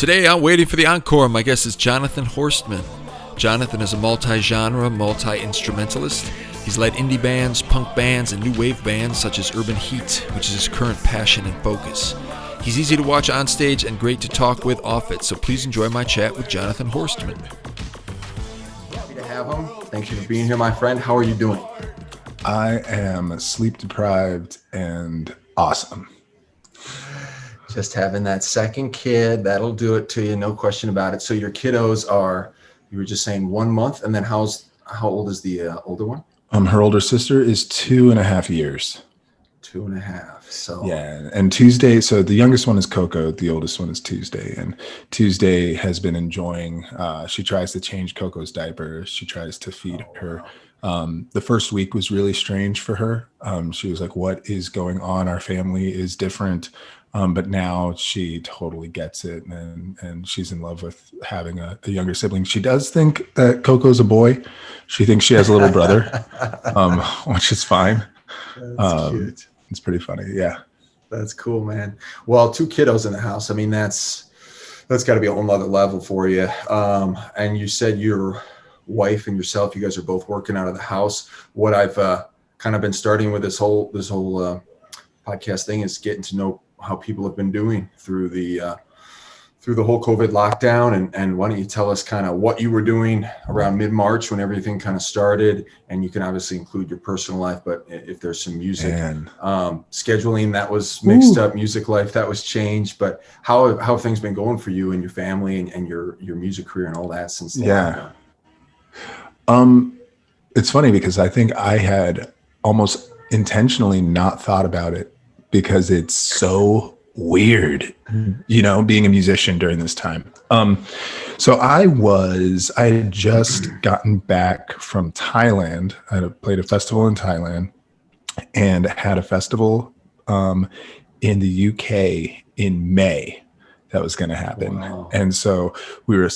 Today I'm waiting for the encore. My guest is Jonathan Horstmann. Jonathan is a multi-genre, multi-instrumentalist. He's led indie bands, punk bands, and new wave bands such as Urban Heat, which is his current passion and focus. He's easy to watch on stage and great to talk with off it, so please enjoy my chat with Jonathan Horstmann. Happy to have him. Thank you for being here, my friend. How are you doing? I am sleep deprived and awesome. Just having that second kid, that'll do it to you, no question about it. So your kiddos are, you were just saying 1 month, and then how old is the older one? Her older sister is 2.5 years. 2.5. So yeah, and Tuesday. So the youngest one is Coco. The oldest one is Tuesday, and Tuesday has been enjoying. She tries to change Coco's diaper. She tries to feed her. The first week was really strange for her. She was like, "What is going on? Our family is different." But now she totally gets it, and she's in love with having a younger sibling. She does think that Coco's a boy. She thinks she has a little brother, which is fine. That's cute. It's pretty funny. Yeah. That's cool, man. Well, 2 kiddos in the house. I mean, that's got to be a whole nother level for you. And you said your wife and yourself, you guys are both working out of the house. What I've kind of been starting with this whole podcast thing is getting to know how people have been doing through the whole COVID lockdown. And why don't you tell us kind of what you were doing around mid-March when everything kind of started? And you can obviously include your personal life, but if there's some music, scheduling that was mixed up, music life that was changed. But how have things been going for you and your family and your music career and all that since the lockdown? It's funny because I think I had almost intentionally not thought about it, because it's so weird, being a musician during this time. So I had just gotten back from Thailand. I had played a festival in Thailand and had a festival in the UK in May that was going to happen. Wow. And so we were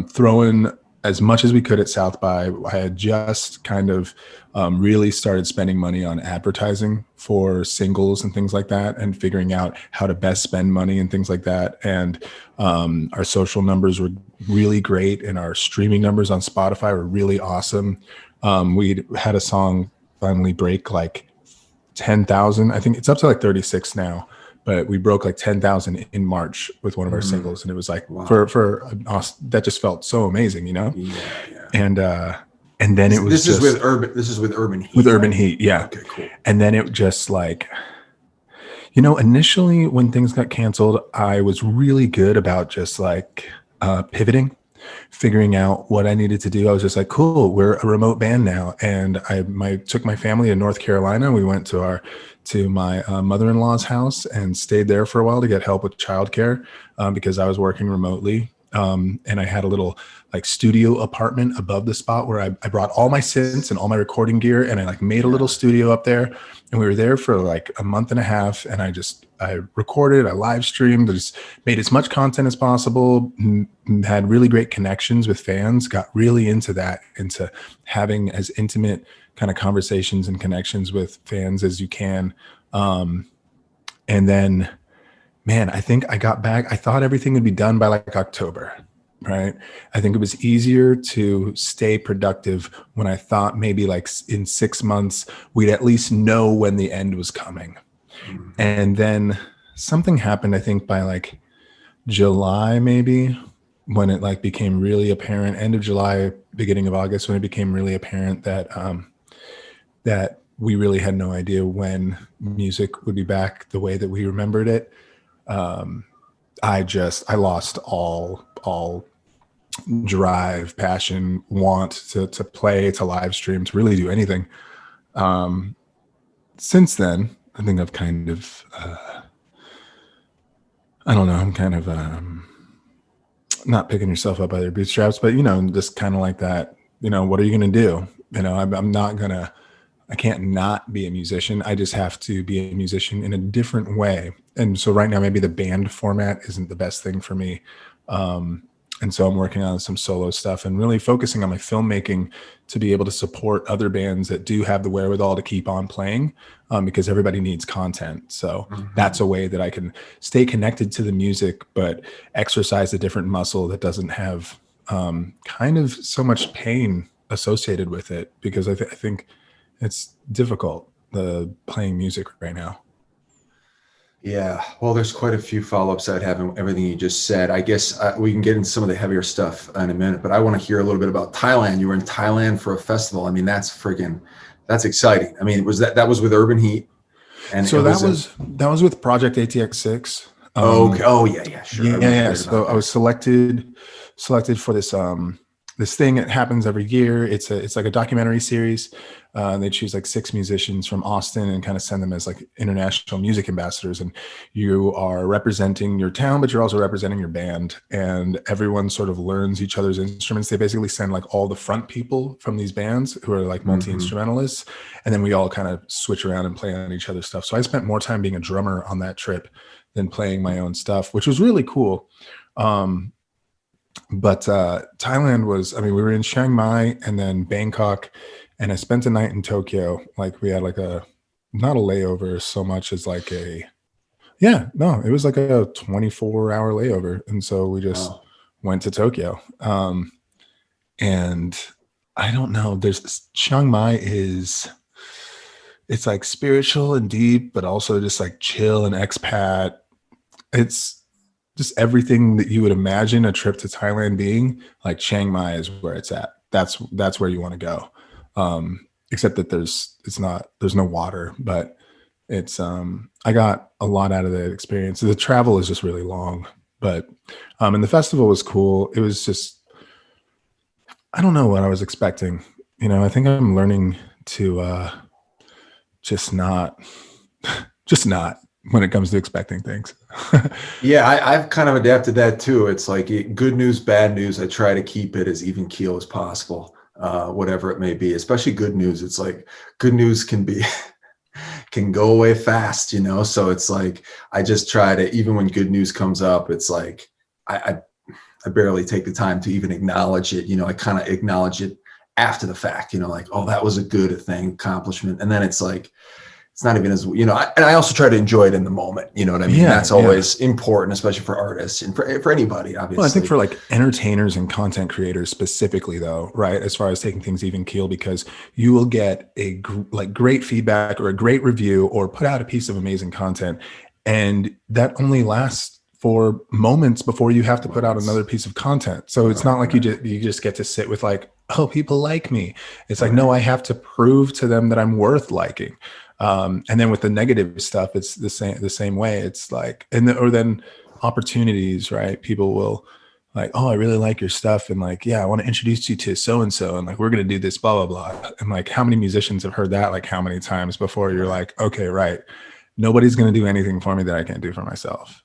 throwing as much as we could at South by. I had just kind of really started spending money on advertising for singles and things like that, and figuring out how to best spend money and things like that. And our social numbers were really great, and our streaming numbers on Spotify were really awesome. We had a song finally break like 10,000. I think it's up to like 36 now. But we broke like 10,000 in March with one of our singles, and it was like that just felt so amazing, Yeah. And then it was this is with Urban Heat. With Urban Heat, yeah. Okay, cool. And then it just like, initially when things got canceled, I was really good about just like pivoting, figuring out what I needed to do. I was just like, cool, we're a remote band now, and I took my family to North Carolina. We went to my mother-in-law's house and stayed there for a while to get help with childcare because I was working remotely. And I had a little like studio apartment above the spot where I brought all my synths and all my recording gear, and I like made a little studio up there. And we were there for like a month and a half, and I recorded, I live streamed, I just made as much content as possible, had really great connections with fans, got really into that, into having as intimate kind of conversations and connections with fans as you can. And then, man, I think I got back. I thought everything would be done by like October, right? I think it was easier to stay productive when I thought maybe like in 6 months, we'd at least know when the end was coming. And then something happened, I think by like July, maybe, when it like became really apparent, end of July, beginning of August, when it became really apparent that, that we really had no idea when music would be back the way that we remembered it. I lost all drive, passion, want to play, to live stream, to really do anything. Since then, I think I've kind of, I'm kind of not picking yourself up by their bootstraps, but, just kind of like that, what are you going to do? I can't not be a musician. I just have to be a musician in a different way. And so right now, maybe the band format isn't the best thing for me. And so I'm working on some solo stuff and really focusing on my filmmaking to be able to support other bands that do have the wherewithal to keep on playing, because everybody needs content. So that's a way that I can stay connected to the music, but exercise a different muscle that doesn't have kind of so much pain associated with it, because I think it's difficult, playing music right now. Yeah, well, there's quite a few follow-ups I'd have in everything you just said. I guess we can get into some of the heavier stuff in a minute, but I want to hear a little bit about Thailand. You were in Thailand for a festival. I mean, that's exciting. I mean, that was with Urban Heat, and So it was that was with Project ATX6. okay. Oh yeah, sure. I remember hearing So about I was that. selected for this thing that happens every year. It's like a documentary series. They choose like 6 musicians from Austin and kind of send them as like international music ambassadors. And you are representing your town, but you're also representing your band. And everyone sort of learns each other's instruments. They basically send like all the front people from these bands who are like multi-instrumentalists. And then we all kind of switch around and play on each other's stuff. So I spent more time being a drummer on that trip than playing my own stuff, which was really cool. But Thailand was, I mean, we were in Chiang Mai and then Bangkok, and I spent a night in Tokyo. Like we had like not a layover so much as like it was like a 24-hour layover. And so we just went to Tokyo. And I don't know, Chiang Mai it's like spiritual and deep, but also just like chill and expat. It's just everything that you would imagine a trip to Thailand being. Like Chiang Mai is where it's at. That's where you want to go. Except that there's no water, but it's I got a lot out of that experience. The travel is just really long, but and the festival was cool. It was just, I don't know what I was expecting. I think I'm learning to just not when it comes to expecting things. Yeah, I've kind of adapted that too. It's like good news, bad news. I try to keep it as even keel as possible, whatever it may be. Especially good news. It's like good news can go away fast, So it's like I just try to, even when good news comes up, it's like I barely take the time to even acknowledge it. I kind of acknowledge it after the fact. Like, oh, that was a good accomplishment, and then it's like, it's not even as, and I also try to enjoy it in the moment. You know what I mean? Yeah, That's always important, especially for artists and for anybody, obviously. Well, I think for like entertainers and content creators specifically, though, right? As far as taking things even keel, because you will get great feedback or a great review or put out a piece of amazing content, and that only lasts for moments before you have to put out another piece of content. So it's not like you just get to sit with like, oh, people like me. It's like, no, I have to prove to them that I'm worth liking. And then with the negative stuff, it's the same way. It's like, or then opportunities, right? People will like, oh, I really like your stuff. And like, yeah, I want to introduce you to so-and-so. And like, we're going to do this, blah, blah, blah. And like, how many musicians have heard that? Like how many times before you're like, okay, right. Nobody's going to do anything for me that I can't do for myself.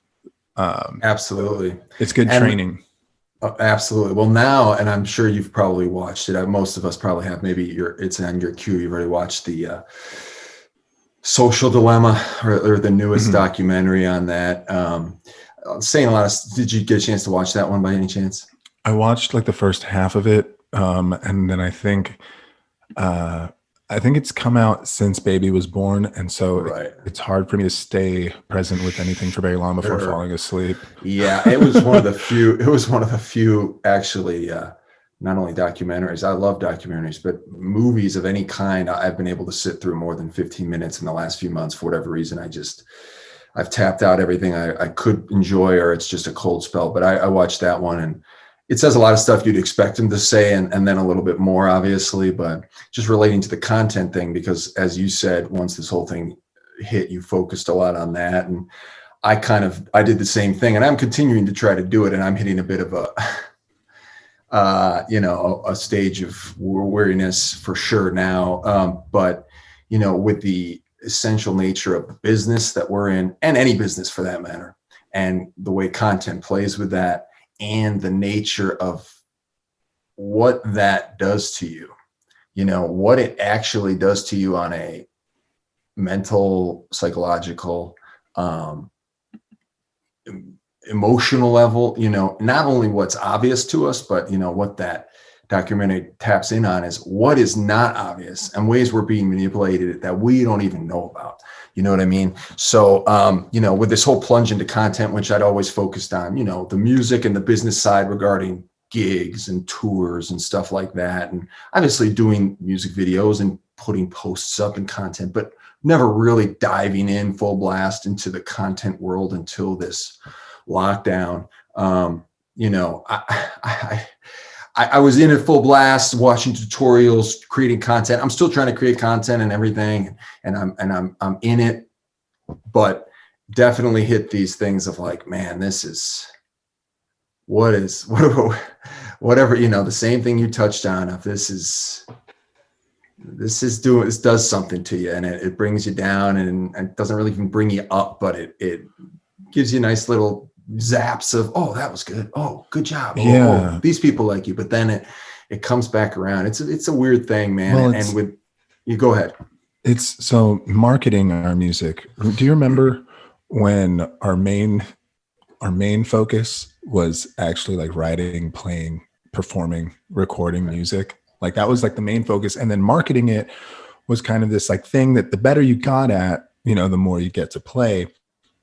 Absolutely. It's good training. Absolutely. Well, now, and I'm sure you've probably watched it. Most of us probably have. Maybe it's on your queue. You've already watched the Social Dilemma, or the newest documentary on that. Saying a lot of. Did you get a chance to watch that one by any chance? I watched like the first half of it, and then I think it's come out since baby was born, and so it's hard for me to stay present with anything for very long before falling asleep. Yeah, it was one of the few. It was one of the few actually. Not only documentaries, I love documentaries, but movies of any kind, I've been able to sit through more than 15 minutes in the last few months. For whatever reason, I've tapped out everything I could enjoy, or it's just a cold spell. But I watched that one, and it says a lot of stuff you'd expect him to say, and then a little bit more, obviously, but just relating to the content thing, because as you said, once this whole thing hit, you focused a lot on that. And I did the same thing, and I'm continuing to try to do it. And I'm hitting a bit of a stage of weariness for sure now. But, with the essential nature of the business that we're in, and any business for that matter, and the way content plays with that, and the nature of what that does to you, what it actually does to you on a mental, psychological, emotional level, not only what's obvious to us, but what that documentary taps in on is what is not obvious and ways we're being manipulated that we don't even know about. You know what I mean? So, with this whole plunge into content, which I'd always focused on, the music and the business side regarding gigs and tours and stuff like that. And obviously doing music videos and putting posts up and content, but never really diving in full blast into the content world until this lockdown. I was in it full blast, watching tutorials, creating content. I'm still trying to create content and everything, and I'm in it, but definitely hit these things of like, man, this is whatever, the same thing you touched on. If this does something to you, and it brings you down, and it doesn't really even bring you up, but it gives you nice little zaps of, oh, that was good. Oh, good job. Oh, these people like you. But then it comes back around. It's a weird thing, man. Well, and with you, go ahead. It's so marketing our music. Do you remember when our main focus was actually like writing, playing, performing, recording music? Like that was like the main focus. And then marketing it was kind of this like thing that the better you got at, the more you get to play.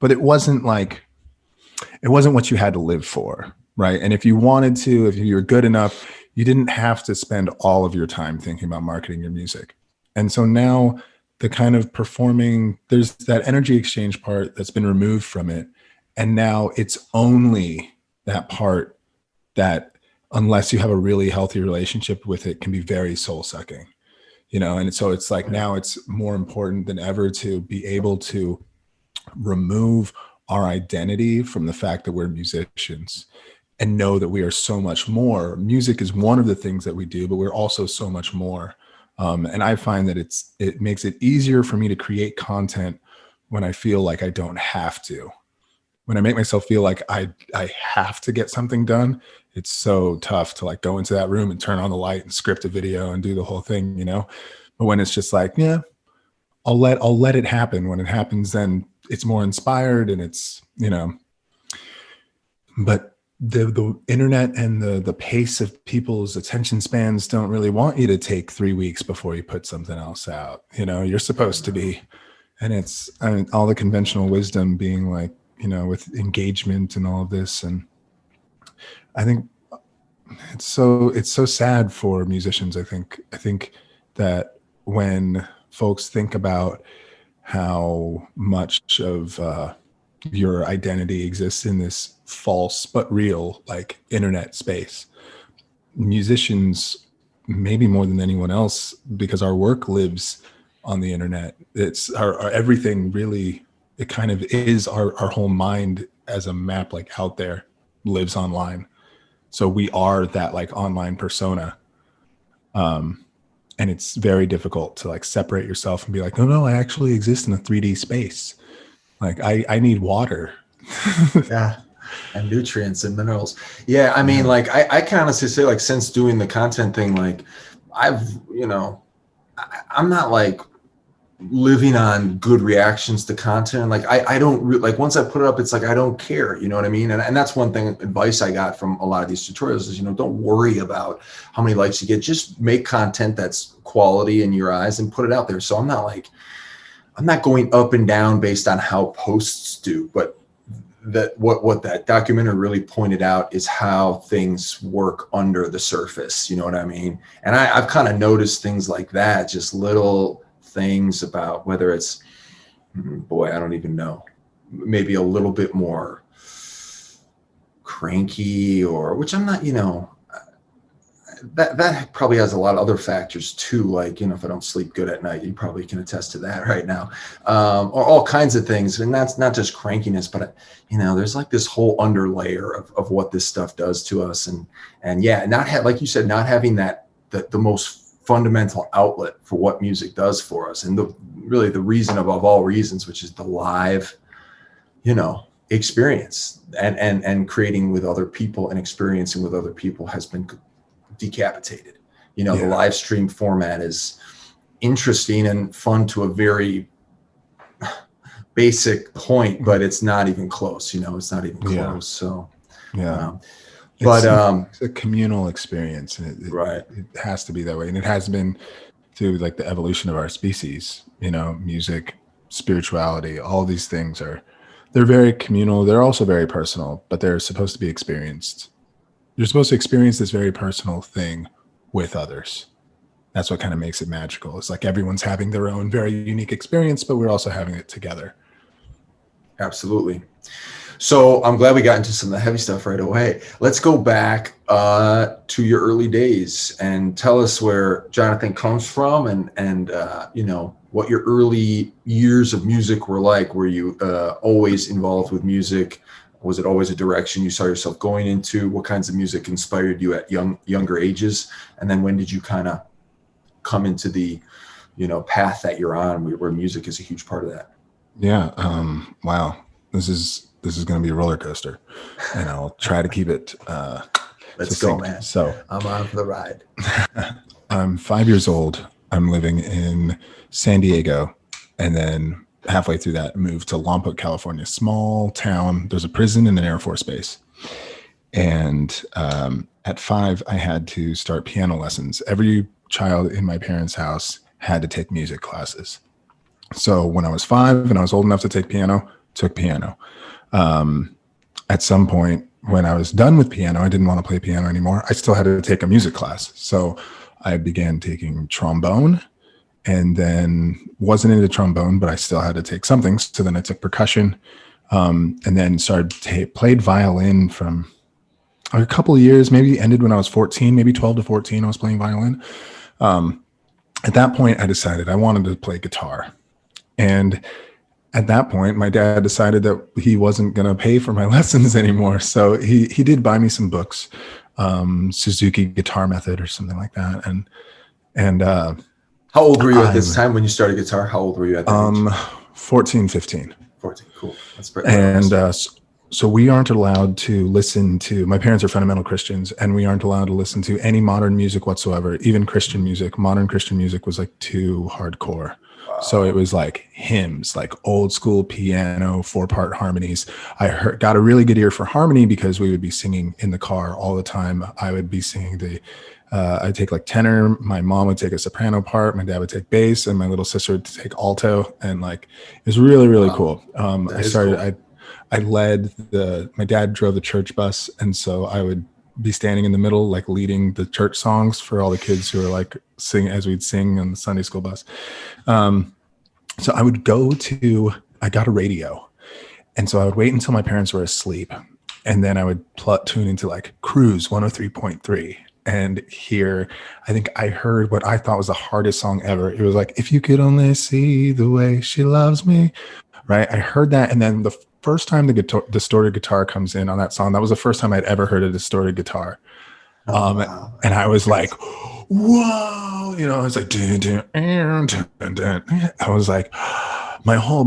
But it wasn't what you had to live for, right? And if you wanted to, if you were good enough, you didn't have to spend all of your time thinking about marketing your music. And so now the kind of performing, there's that energy exchange part that's been removed from it. And now it's only that part that, unless you have a really healthy relationship with it, can be very soul-sucking, And so it's like now it's more important than ever to be able to remove our identity from the fact that we're musicians and know that we are so much more. Music is one of the things that we do, but we're also so much more. And I find that it makes it easier for me to create content when I feel like I don't have to. When I make myself feel like I have to get something done, it's so tough to like go into that room and turn on the light and script a video and do the whole thing, But when it's just like, yeah, I'll let it happen. When it happens, then it's more inspired, and it's, but the internet and the pace of people's attention spans don't really want you to take 3 weeks before you put something else out. You're supposed to be, and it's all the conventional wisdom being like, with engagement and all of this. And I think it's so sad for musicians. I think that when folks think about how much of your identity exists in this false but real like internet space, musicians, maybe more than anyone else, because our work lives on the internet. It's our everything really. It kind of is our whole mind as a map, like out there, lives online. So we are that like online persona. And it's very difficult to like separate yourself and be like, no, I actually exist in a 3D space. Like I need water. Yeah. And nutrients and minerals. Yeah. I mean, like I can honestly say, like, since doing the content thing, like I'm not like living on good reactions to content. Like I don't like, once I put it up, it's like, I don't care. You know what I mean? And that's one thing, advice I got from a lot of these tutorials is, don't worry about how many likes you get. Just make content that's quality in your eyes and put it out there. So I'm not going up and down based on how posts do, but that what that documentary really pointed out is how things work under the surface. You know what I mean? And I've kind of noticed things like that, just little things about whether it's, I don't even know, maybe a little bit more cranky, or, which I'm not, that probably has a lot of other factors too. Like, if I don't sleep good at night, you probably can attest to that right now, or all kinds of things. And that's not just crankiness, but there's like this whole underlayer of what this stuff does to us. And yeah, like you said, not having that, the most fundamental outlet for what music does for us, and really the reason above all reasons, which is the live experience, and creating with other people and experiencing with other people has been decapitated. The live stream format is interesting and fun to a very basic point, but it's not even close. It's not even close. Yeah. So, Yeah. but It's a communal experience, and right. it has to be that way, and it has been through like the evolution of our species. Music, spirituality, all these things they're very communal. They're also very personal, but they're supposed to be experienced. You're supposed to experience this very personal thing with others. That's what kind of makes it magical. It's like everyone's having their own very unique experience, but we're also having it together. Absolutely. So I'm glad we got into some of the heavy stuff right away. Let's go back to your early days and tell us where Jonathan comes from, and what your early years of music were like. Were you always involved with music? Was it always a direction you saw yourself going into? What kinds of music inspired you at younger ages? And then when did you kind of come into the path that you're on, where music is a huge part of that? Yeah. Wow. This is going to be a roller coaster, and I'll try to keep it. Let's succinct. go, man. So I'm on for the ride. I'm 5 years old. I'm living in San Diego, and then halfway through that, moved to Lompoc, California, small town. There's a prison and an Air Force base. And at 5, I had to start piano lessons. Every child in my parents' house had to take music classes. So when I was 5 and I was old enough to take piano, took piano. At some point when I was done with piano, I didn't want to play piano anymore. I still had to take a music class. So I began taking trombone, and then wasn't into trombone, but I still had to take something. So then I took percussion, and then played violin from a couple of years, maybe ended when I was 14, maybe 12 to 14, I was playing violin. At that point, I decided I wanted to play guitar. And at that point, my dad decided that he wasn't going to pay for my lessons anymore. So he did buy me some books, Suzuki Guitar Method or something like that. And how old were you at this time when you started guitar? How old were you at that age? 14, 15. 14, cool. That's pretty. And so we aren't allowed to listen to, my parents are fundamental Christians, and we aren't allowed to listen to any modern music whatsoever, even Christian music. Modern Christian music was like too hardcore. Wow. So it was like hymns, like old school piano, 4-part harmonies. I got a really good ear for harmony because we would be singing in the car all the time. I would be singing I'd take like tenor. My mom would take a soprano part. My dad would take bass, and my little sister would take alto. And like, it was really, really cool. I led my dad drove the church bus. And so I would be standing in the middle, like leading the church songs for all the kids who were like sing as we'd sing on the Sunday school bus. So I would I got a radio. And so I would wait until my parents were asleep. And then I would tune into like Cruise 103.3. And here, I think I heard what I thought was the hardest song ever. It was like, if you could only see the way she loves me, right? I heard that. And then the first time the distorted guitar comes in on that song, that was the first time I'd ever heard a distorted guitar. Wow. And I was like, whoa, I was like, dun, dun, dun, dun, dun. I was like, my whole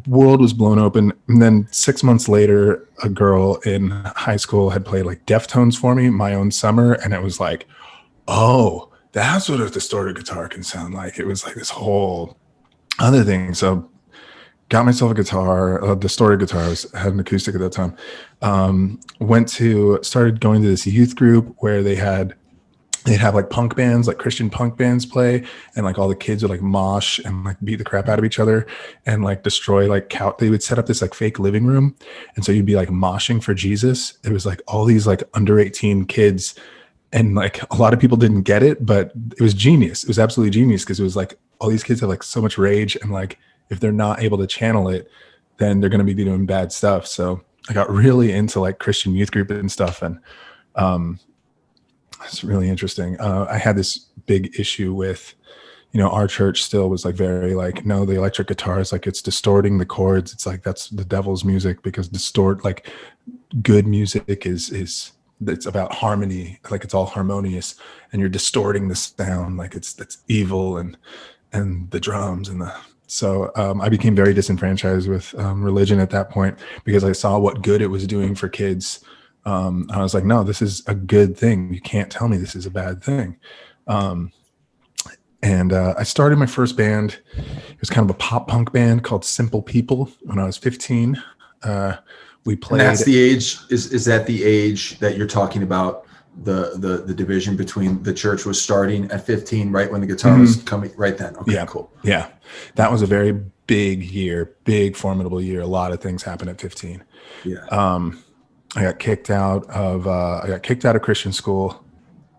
world was blown open. And then 6 months later, a girl in high school had played like Deftones for me, My Own Summer. And it was like, oh, that's what a distorted guitar can sound like. It was like this whole other thing. So got myself a distorted guitar. I had an acoustic at that time. Started going to this youth group where they'd have like punk bands, like Christian punk bands play, and like all the kids would like mosh and like beat the crap out of each other and like destroy they would set up this like fake living room. And so you'd be like moshing for Jesus. It was like all these like under 18 kids, and like a lot of people didn't get it, but it was genius. It was absolutely genius because it was like all these kids have like so much rage, and like if they're not able to channel it, then they're going to be doing bad stuff. So I got really into like Christian youth group and stuff. And it's really interesting. I had this big issue with, our church still was like very like, no, the electric guitar is like, it's distorting the chords. It's like, that's the devil's music, because good music is it's about harmony. Like it's all harmonious, and you're distorting the sound. Like that's evil, and the drums So I became very disenfranchised with religion at that point, because I saw what good it was doing for kids. I was like, no, this is a good thing. You can't tell me this is a bad thing. And I started my first band. It was kind of a pop punk band called Simple People when I was 15. We played. And that's the age. Is that the age that you're talking about? The division between the church was starting at 15, right when the guitar was coming, right then. Okay, yeah, cool. Yeah, that was a very big year, big formidable year. A lot of things happened at 15. Yeah. I got kicked out of Christian school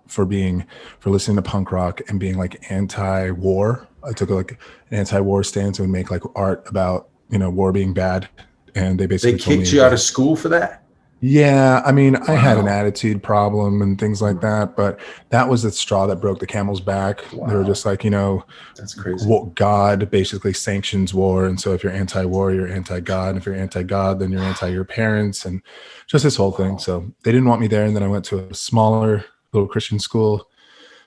for listening to punk rock and being like anti-war. I took like an anti-war stance and would make like art about, war being bad. And they basically told me, kicked you out of school for that? Yeah, I mean, I had an attitude problem and things like that, but that was the straw that broke the camel's back. Wow. They were just like, that's crazy. God basically sanctions war. And so if you're anti-war, you're anti-God. And if you're anti-God, then you're anti your parents and just this whole thing. So they didn't want me there. And then I went to a smaller little Christian school.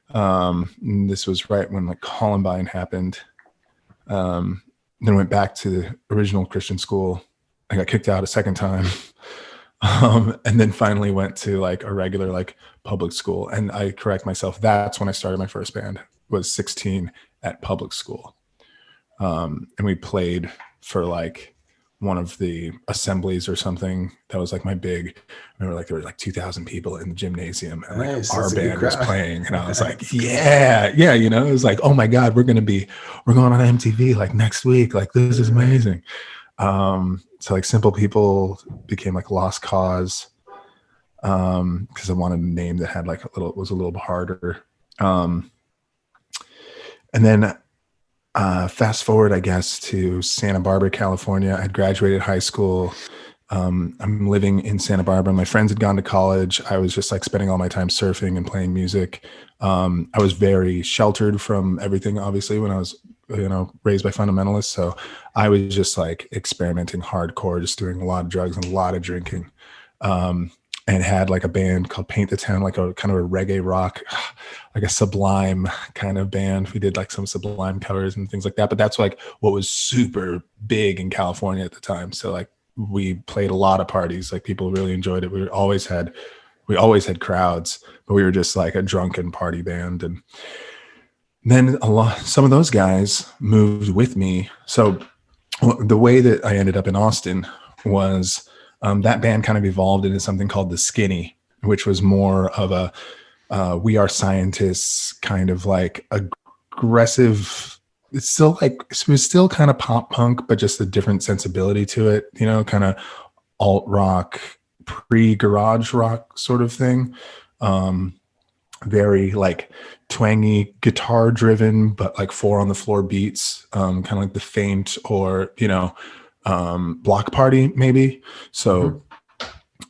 And this was right when like Columbine happened. Then I went back to the original Christian school. I got kicked out a second time. And then finally went to like a regular like public school. And I correct myself, that's when I started my first band, was 16 at public school. And we played for like one of the assemblies or something. That was like my big, I remember like there were like 2,000 people in the gymnasium and like nice. Our band was playing. And I was like, yeah, it was like, oh my God, we're going on MTV like next week. Like this is amazing. So like Simple People became like Lost Cause, because I wanted a name that had like was a little harder. And then fast forward, I guess, to Santa Barbara, California. I'd graduated high school. I'm living in Santa Barbara. My friends had gone to college. I was just like spending all my time surfing and playing music. I was very sheltered from everything, obviously, when I was raised by fundamentalists. So I was just like experimenting hardcore, just doing a lot of drugs and a lot of drinking, and had like a band called Paint the Town, like a kind of a reggae rock, like a Sublime kind of band. We did like some Sublime covers and things like that. But that's like what was super big in California at the time. So like we played a lot of parties, like people really enjoyed it. We always had crowds, but we were just like a drunken party band. And then some of those guys moved with me. So the way that I ended up in Austin was that band kind of evolved into something called the Skinny, which was more of a We Are Scientists kind of like aggressive. It was still kind of pop punk, but just a different sensibility to it, kind of alt rock, pre-garage rock sort of thing. Very like twangy guitar driven, but like 4 on the floor beats, kind of like the Faint or, Block Party maybe. So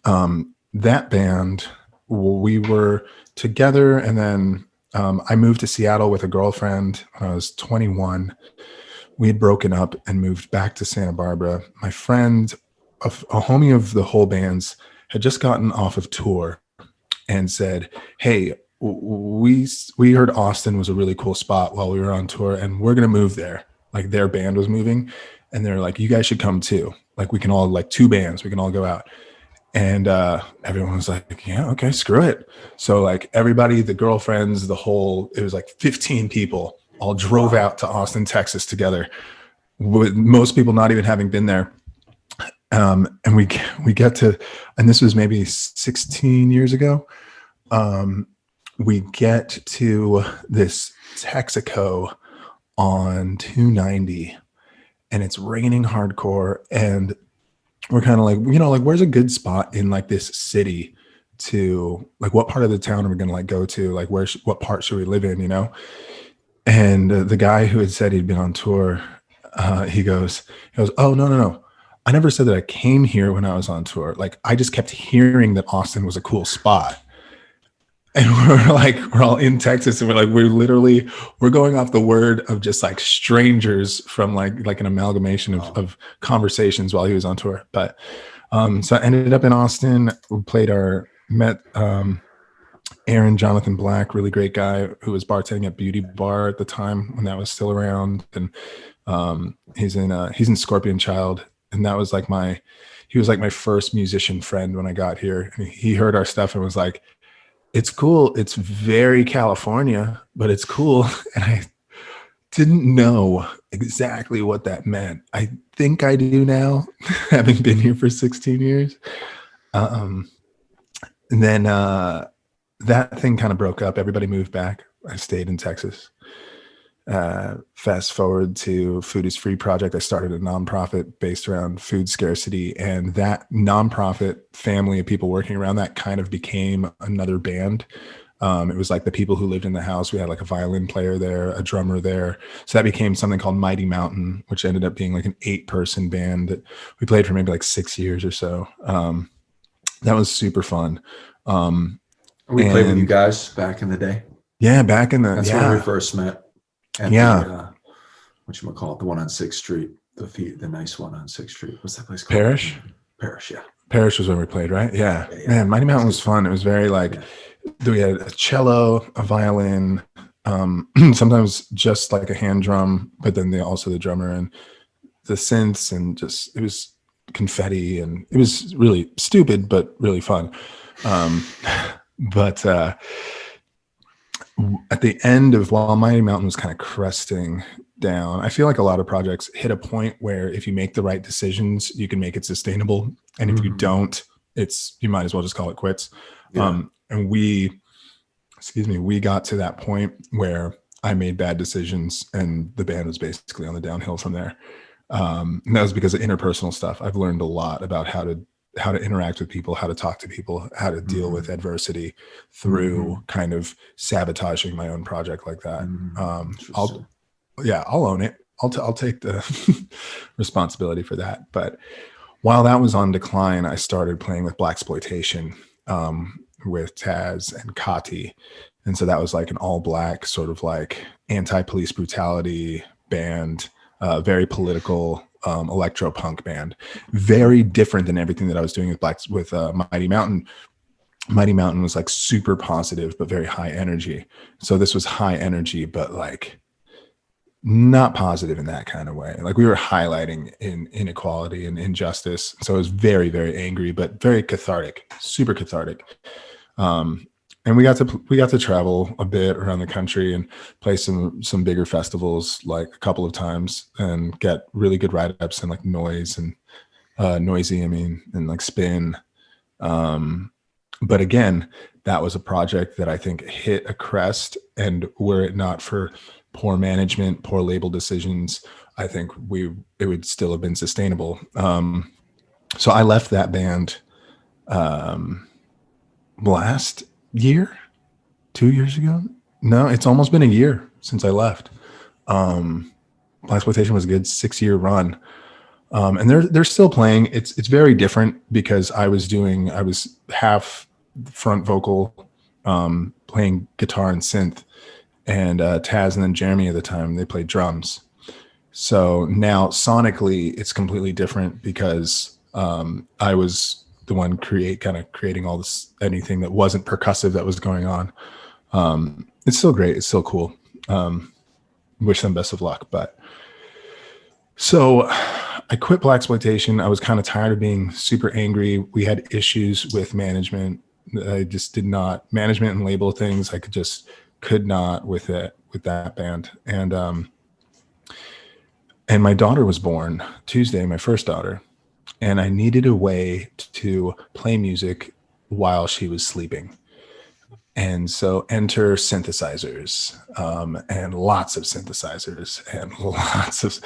that band, we were together, and then I moved to Seattle with a girlfriend when I was 21. We had broken up and moved back to Santa Barbara. My friend, a homie of the whole band's, had just gotten off of tour and said, hey, we heard Austin was a really cool spot while we were on tour, and we're going to move there. Like their band was moving, and they're like, you guys should come too. Like we can all, like 2 bands, we can all go out. And everyone was like, yeah, okay, screw it. So like everybody, the girlfriends, it was like 15 people all drove out to Austin, Texas together, with most people not even having been there. And we get to, and this was maybe 16 years ago. We get to this Texaco on 290, and it's raining hardcore, and we're kind of like, like where's a good spot in like this city to like, what part of the town are we going to like go to? Like what part should we live in, And the guy who had said he'd been on tour, he goes, oh, no. I never said that I came here when I was on tour. Like I just kept hearing that Austin was a cool spot. And we're all in Texas, and we're going off the word of just like strangers from like an amalgamation of conversations while he was on tour. But so I ended up in Austin. We met Aaron Jonathan Black, really great guy who was bartending at Beauty Bar at the time when that was still around. And he's in Scorpion Child. And that was he was like my first musician friend when I got here. And he heard our stuff and was like, it's cool. It's very California, but it's cool. And didn't know exactly what that meant. I think I do now, having been here for 16 years. Um, and then that thing kind of broke up. Everybody moved back. I stayed in Texas. Fast forward to Food is Free Project. I started a nonprofit based around food scarcity, and that nonprofit family of people working around that kind of became another band. It was like the people who lived in the house. We had like a violin player there, a drummer there. So that became something called Mighty Mountain, which ended up being like an 8-person band that we played for maybe like 6 years or so. That was super fun. We played with you guys back in the day. Yeah, back in the That's when we first met. At the, whatchamacallit, the one on 6th Street, the nice one on 6th Street. What's that place called? Parish, yeah. Parish was when we played, right? Yeah. Man, Mighty Mountain was fun. It was very like, we had a cello, a violin, sometimes just like a hand drum, but then also the drummer and the synths, and just, it was confetti, and it was really stupid, but really fun. But at the end of, while Mighty Mountain was kind of cresting down, I feel like a lot of projects hit a point where if you make the right decisions, you can make it sustainable. And if you don't, you might as well just call it quits. Yeah. And we got to that point where I made bad decisions and the band was basically on the downhill from there. And that was because of interpersonal stuff. I've learned a lot about how to interact with people, how to talk to people, how to deal with adversity through kind of sabotaging my own project like that. I'll own it. I'll take the responsibility for that. But while that was on decline, I started playing with Blaxploitation, with Taz and Kati. And so that was like an all black sort of like anti-police brutality band, very political, electro punk band, very different than everything that I was doing with Mighty Mountain. Mighty Mountain was like super positive, but very high energy. So this was high energy, but like not positive in that kind of way. Like we were highlighting inequality and injustice. So I was very, very angry, but very cathartic, super cathartic. And we got to travel a bit around the country and play some bigger festivals, like a couple of times, and get really good write-ups in like Noisy, and like Spin. But again, that was a project that I think hit a crest, and were it not for poor management, poor label decisions, I think it would still have been sustainable. So I left that band last year, 2 years ago. No, it's almost been a year since I left. Blaxploitation was a good 6-year run. And they're still playing. It's very different because I was half front vocal, playing guitar and synth, and Taz and then Jeremy at the time, they played drums. So now sonically it's completely different because I was the one creating all this, anything that wasn't percussive that was going on. It's still great. It's still cool. Wish them best of luck. But so I quit Blaxploitation. I was kind of tired of being super angry. We had issues with management. I just did not, management and label things. I could not with that band. And my daughter was born Tuesday, my first daughter. And I needed a way to play music while she was sleeping. And so enter synthesizers, and lots of synthesizers, and lots of,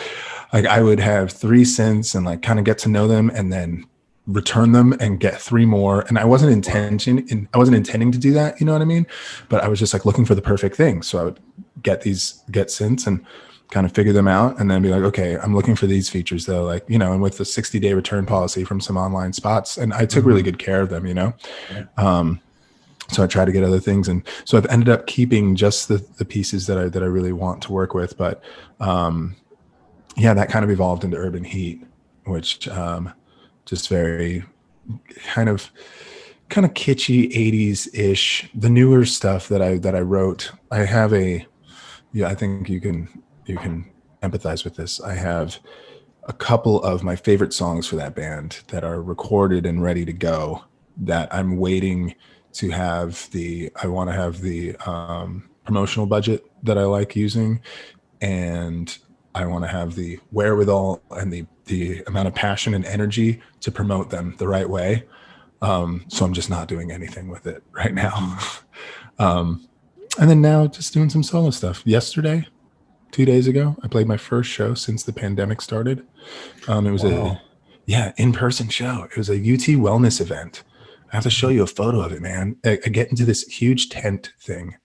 like, I would have 3 synths and like kind of get to know them and then return them and get 3 more. And I wasn't intending to do that. You know what I mean? But I was just like looking for the perfect thing. So I would get synths and kind of figure them out, and then be like, okay, I'm looking for these features though, like, you know, and with the 60-day return policy from some online spots, and I took really good care of them, you know. So I tried to get other things, and so I've ended up keeping just the pieces that I really want to work with. But that kind of evolved into Urban Heat, which just very kind of kitschy 80s ish. The newer stuff that I wrote, I have I think you can empathize with this. I have a couple of my favorite songs for that band that are recorded and ready to go, that I'm waiting to have I want to have the promotional budget that I like using, and I want to have the wherewithal and the amount of passion and energy to promote them the right way. So I'm just not doing anything with it right now. And then now just doing some solo stuff. Yesterday, 2 days ago, I played my first show since the pandemic started. It was in-person show. It was a UT wellness event. I have to show you a photo of it, man. I get into this huge tent thing,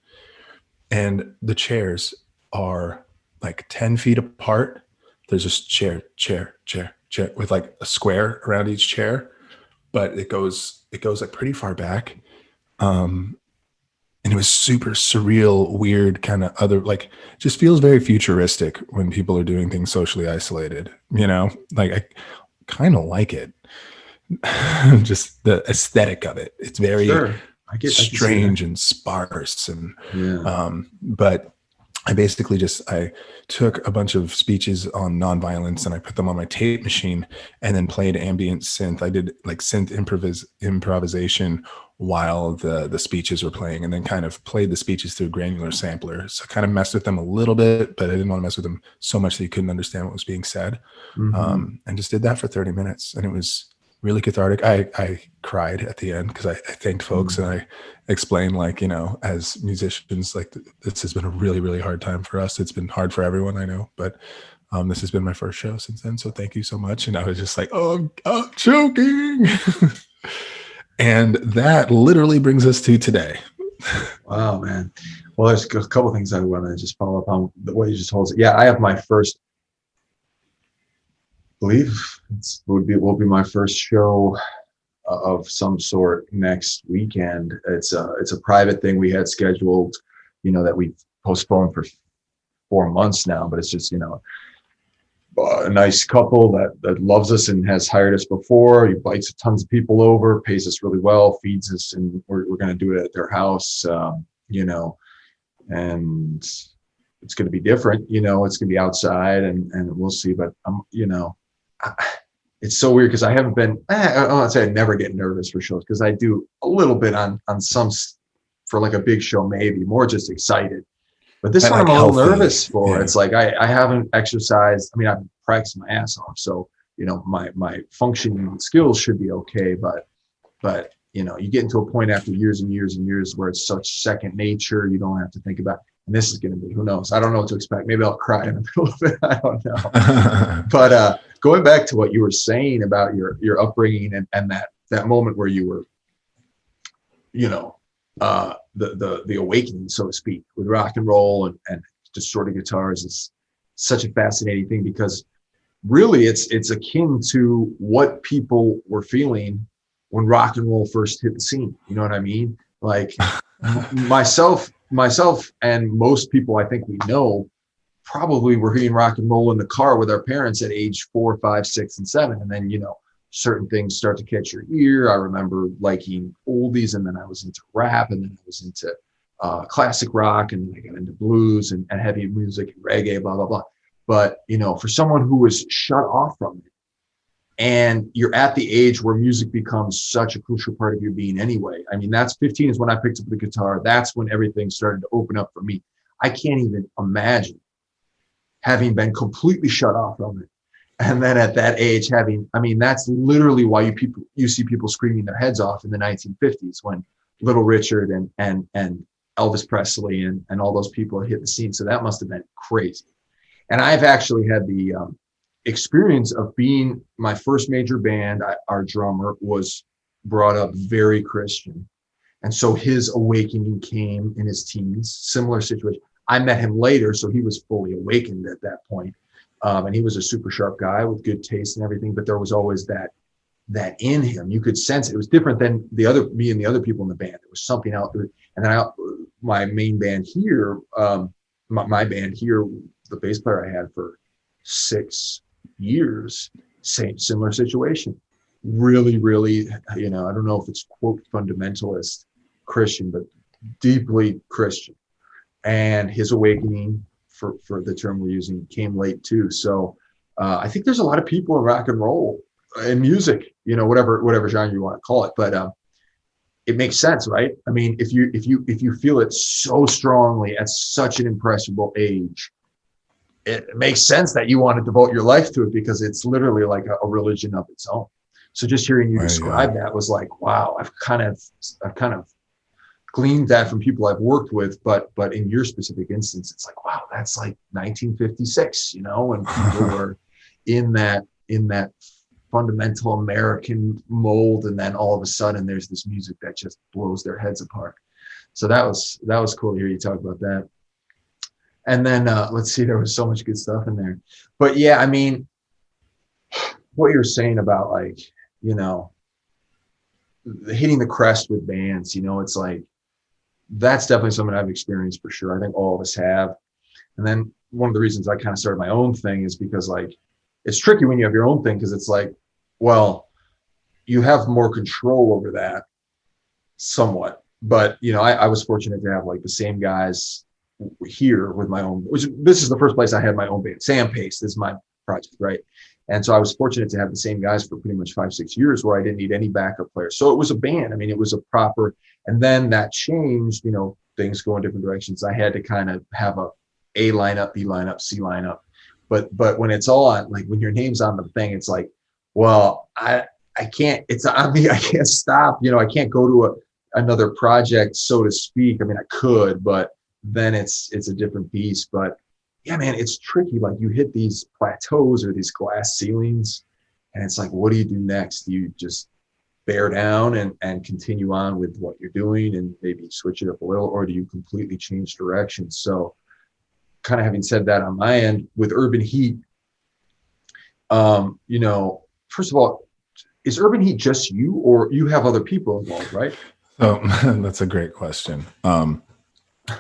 and the chairs are like 10 feet apart. There's just chair with like a square around each chair, but it goes like pretty far back. And it was super surreal, weird, kind of other, like, just feels very futuristic when people are doing things socially isolated, like I kind of like it. Just the aesthetic of it. It's very strange and sparse. And, but I basically I took a bunch of speeches on nonviolence and I put them on my tape machine and then played ambient synth. I did like synth improvisation while the speeches were playing, and then kind of played the speeches through a granular sampler. So I kind of messed with them a little bit, but I didn't want to mess with them so much that you couldn't understand what was being said. And just did that for 30 minutes. And it was really cathartic. I cried at the end because I thanked folks and I explained, like, as musicians, like this has been a really, really hard time for us. It's been hard for everyone, I know, but this has been my first show since then. So thank you so much. And I was just like, oh, I'm choking. And that literally brings us to today. Wow, man. Well, there's a couple of things I want to just follow up on the way you just told it. Yeah, I have my first, will be my first show of some sort next weekend. It's a private thing we had scheduled, that we postponed for 4 months now, but it's just, a nice couple that loves us and has hired us before. He invites tons of people over, pays us really well, feeds us, and we're going to do it at their house, and it's going to be different, it's going to be outside and we'll see. But it's so weird because I haven't been, I don't want to say I never get nervous for shows, because I do a little bit on some, for like a big show, maybe more just excited. But this one I'm a little nervous for. Yeah. It's like I haven't exercised. I mean, I've practiced my ass off, so my functioning skills should be okay. But you get into a point after years and years and years where it's such second nature. You don't have to think about. And this is going to be, who knows? I don't know what to expect. Maybe I'll cry in the middle of it. I don't know. But going back to what you were saying about your upbringing and that moment where you were, the awakening, so to speak, with rock and roll and distorted guitars is such a fascinating thing, because really it's akin to what people were feeling when rock and roll first hit the scene. You know what I mean? Like myself and most people I think we know probably were hearing rock and roll in the car with our parents at age 4, 5, 6, and 7. And then, certain things start to catch your ear. I remember liking oldies, and then I was into rap, and then I was into classic rock, and then I got into blues and heavy music and reggae, blah, blah, blah. But, for someone who was shut off from it, and you're at the age where music becomes such a crucial part of your being anyway. I mean, that's 15 is when I picked up the guitar. That's when everything started to open up for me. I can't even imagine having been completely shut off from it. And then at that age that's literally why you see people screaming their heads off in the 1950s when Little Richard and Elvis Presley and all those people hit the scene. So that must have been crazy. And I've actually had the experience of being my first major band. Our drummer was brought up very Christian. And so his awakening came in his teens, similar situation. I met him later, so he was fully awakened at that point. And he was a super sharp guy with good taste and everything, but there was always that in him. You could sense it. It was different than me and the other people in the band. There was something out there. And then my main band here, my band here, the bass player I had for 6 years, similar situation. Really, really, I don't know if it's quote fundamentalist Christian, but deeply Christian. And his awakening, for the term we're using, came late too. So I think there's a lot of people in rock and roll and music, whatever genre you want to call it, but it makes sense, right? I mean, if you feel it so strongly at such an impressionable age, it makes sense that you want to devote your life to it, because it's literally like a religion of its own. So just hearing you describe that was like, wow, I've kind of gleaned that from people I've worked with, but in your specific instance, it's like, wow, that's like 1956, you know, and people were in that fundamental American mold, and then all of a sudden there's this music that just blows their heads apart. So that was cool to hear you talk about that. And then let's see, there was so much good stuff in there. But yeah, I mean, what you're saying about, like, you know, hitting the crest with bands, you know, it's like, that's definitely something I've experienced for sure. I think all of us have. And then one of the reasons I kind of started my own thing is because, like, it's tricky when you have your own thing, because it's like, well, you have more control over that somewhat. But, you know, I was fortunate to have like the same guys here with my own, this is the first place I had my own band. Sam Pace, this is my project, right? And so I was fortunate to have the same guys for pretty much 5-6 years, where I didn't need any backup players. So it was a band. I mean, it was a proper, and then that changed, you know, things go in different directions. I had to kind of have A lineup, B lineup, C lineup. But when it's all on, like when your name's on the thing, it's like, well, I can't, it's on me. I can't stop, you know, I can't go to another project, so to speak. I mean, I could, but then it's a different beast. But yeah, man, it's tricky. Like, you hit these plateaus or these glass ceilings, and it's like, what do you do next? Do you just bear down and continue on with what you're doing and maybe switch it up a little, or do you completely change direction? So kind of having said that, on my end with Urban Heat, you know, first of all, is Urban Heat just you, or you have other people involved, right? So that's a great question.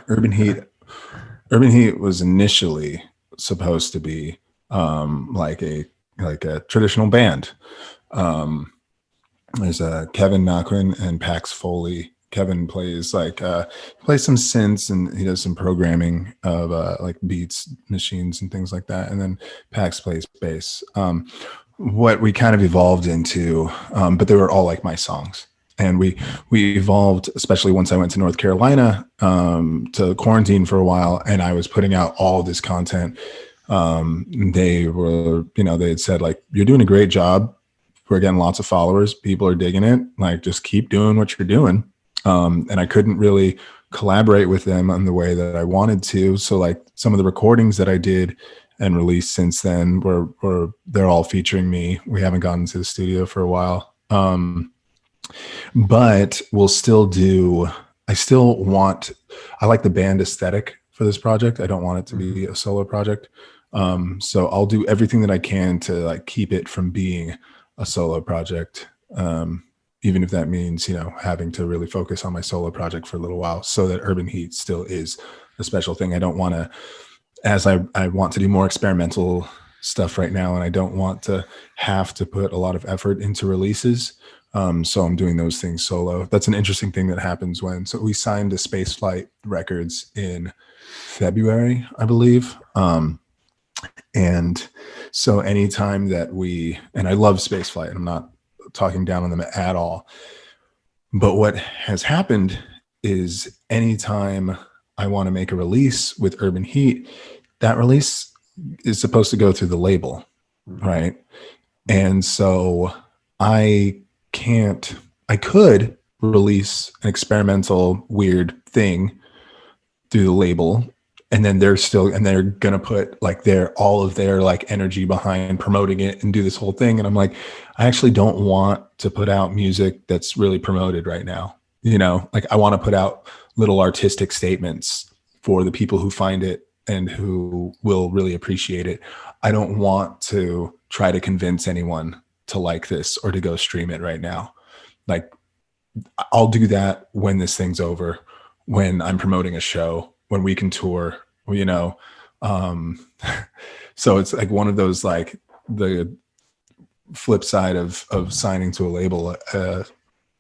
Urban Heat was initially supposed to be like a traditional band. There's Kevin Nachman and Pax Foley. Kevin plays some synths, and he does some programming of like beats, machines, and things like that. And then Pax plays bass. What we kind of evolved into, but they were all like my songs. And we evolved, especially once I went to North Carolina to quarantine for a while, and I was putting out all this content. They were, you know, they had said, like, you're doing a great job. We're getting lots of followers. People are digging it. Like, just keep doing what you're doing. And I couldn't really collaborate with them on the way that I wanted to. So like some of the recordings that I did and released since then were they're all featuring me. We haven't gotten to the studio for a while. But we'll still do, I like the band aesthetic for this project. I don't want it to be a solo project. So I'll do everything that I can to like keep it from being a solo project. Even if that means, you know, having to really focus on my solo project for a little while, so that Urban Heat still is a special thing. I don't want to, as I want to do more experimental stuff right now, and I don't want to have to put a lot of effort into releases. So I'm doing those things solo. That's an interesting thing that happens so we signed to Spaceflight Records in February, I believe. And so anytime that and I love Spaceflight, I'm not talking down on them at all. But what has happened is anytime I want to make a release with Urban Heat, that release is supposed to go through the label, right? And so I could release an experimental weird thing through the label, and then they're gonna put like all of their like energy behind promoting it and do this whole thing. And I'm like, I actually don't want to put out music that's really promoted right now. You know, like I want to put out little artistic statements for the people who find it and who will really appreciate it. I don't want to try to convince anyone to like this or to go stream it right now. Like, I'll do that when this thing's over, when I'm promoting a show, when we can tour, you know. So it's like one of those, like the flip side of signing to a label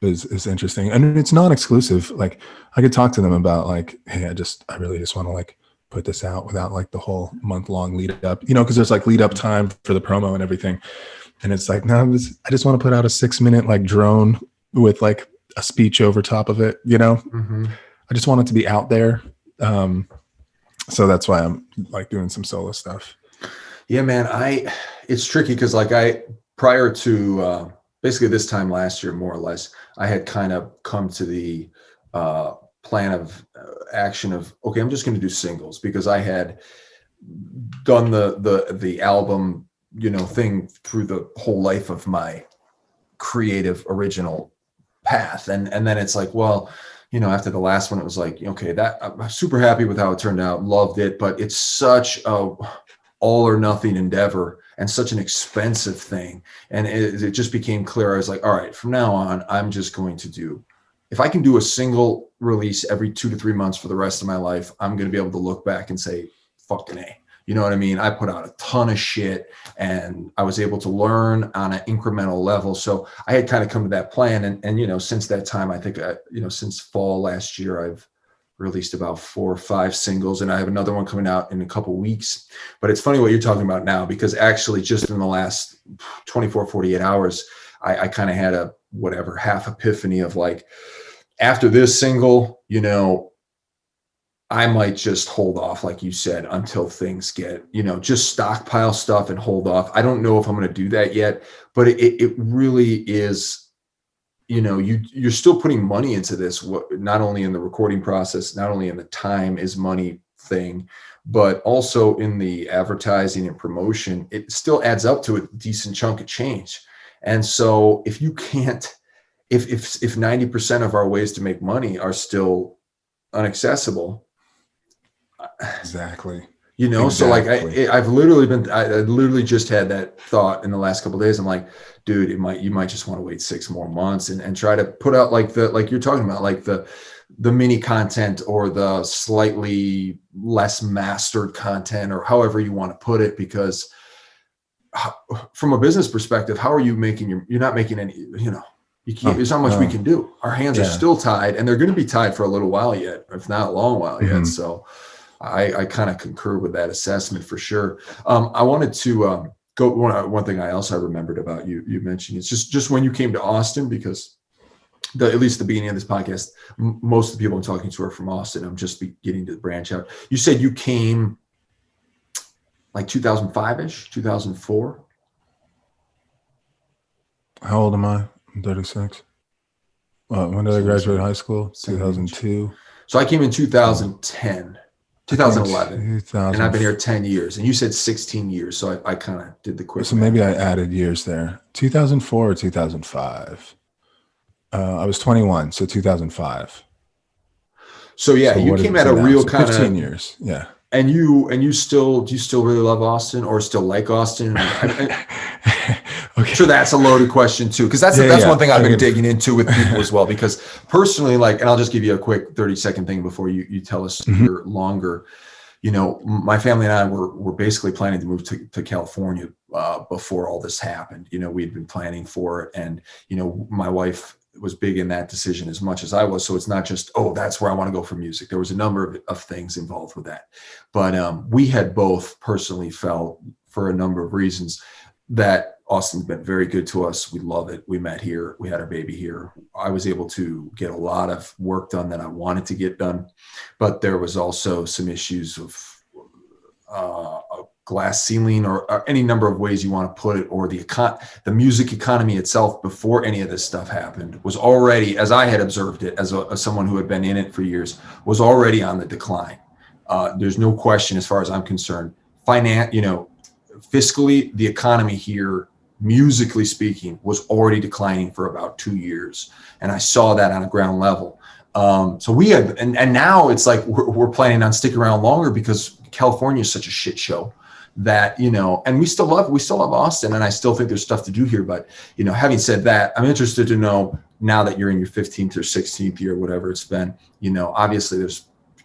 is interesting. And it's not exclusive. Like I could talk to them about like, hey, I really just want to like put this out without like the whole month-long lead up, you know, because there's like lead up time for the promo and everything. And it's like, no, I just want to put out a 6-minute like drone with like a speech over top of it, you know. I just want it to be out there. So that's why I'm like doing some solo stuff. Yeah, man, it's tricky because prior to basically this time last year, more or less, I had kind of come to the plan of action of, okay, I'm just going to do singles because I had done the album, thing through the whole life of my creative original path. And then it's like, well, after the last one, it was like, okay, that I'm super happy with how it turned out, loved it, but it's such a all or nothing endeavor and such an expensive thing. And it just became clear. I was like, all right, from now on, I'm just going to do, if I can do a single release every 2 to 3 months for the rest of my life, I'm going to be able to look back and say, fucking A. You know what I mean? I put out a ton of shit and I was able to learn on an incremental level. So I had kind of come to that plan. And since that time, I think, since fall last year, I've released about 4 or 5 singles, and I have another one coming out in a couple of weeks. But it's funny what you're talking about now, because actually just in the last 24, 48 hours, I kind of had a half epiphany of like, after this single, I might just hold off, like you said, until things get, just stockpile stuff and hold off. I don't know if I'm going to do that yet, but it really is, you're still putting money into this, not only in the recording process, not only in the time is money thing, but also in the advertising and promotion. It still adds up to a decent chunk of change. And so if you can't, if 90% of our ways to make money are still inaccessible, Exactly. So like I literally just had that thought in the last couple of days. I'm like, dude, you might just want to wait 6 more months and try to put out like you're talking about, like the mini content or the slightly less mastered content, or however you want to put it, because from a business perspective, how are you making you're not making any, you can't, there's not much we can do. Our hands are still tied, and they're going to be tied for a little while yet, if not a long while yet. So I kind of concur with that assessment for sure. I wanted to go one thing I remembered about you. You mentioned it's just when you came to Austin, because at least the beginning of this podcast, most of the people I'm talking to are from Austin. I'm just beginning to branch out. You said you came like 2005-ish, 2004. How old am I? I'm 36. When did I graduate high school? 2002. So I came in 2010. 2011, and I've been here 10 years, and you said 16 years, so I kind of did the quick. So maybe I added years there. 2004 or 2005. I was 21, so 2005. So yeah, so you came at a real kind of 15 years. Yeah. And do you still really love Austin, or still like Austin? Okay. Sure, that's a loaded question too, because that's one thing I've been digging into with people as well. Because personally, and I'll just give you a quick 30-second thing before you tell us your longer. My family and I were basically planning to move to California before all this happened. We'd been planning for it, and my wife was big in that decision as much as I was. So it's not just, that's where I want to go for music. There was a number of things involved with that. But we had both personally felt, for a number of reasons, that Austin's been very good to us. We love it. We met here. We had our baby here. I was able to get a lot of work done that I wanted to get done. But there was also some issues of a glass ceiling, or any number of ways you want to put it, or the music economy itself before any of this stuff happened was already, as I had observed it, as someone who had been in it for years, was already on the decline. There's no question, as far as I'm concerned. Fiscally, the economy here, musically speaking, was already declining for about 2 years, and I saw that on a ground level. So we had, and now it's like we're planning on sticking around longer, because California is such a shit show that, and we still love Austin, and I still think there's stuff to do here. But, having said that, I'm interested to know, now that you're in your 15th or 16th year, whatever it's been, obviously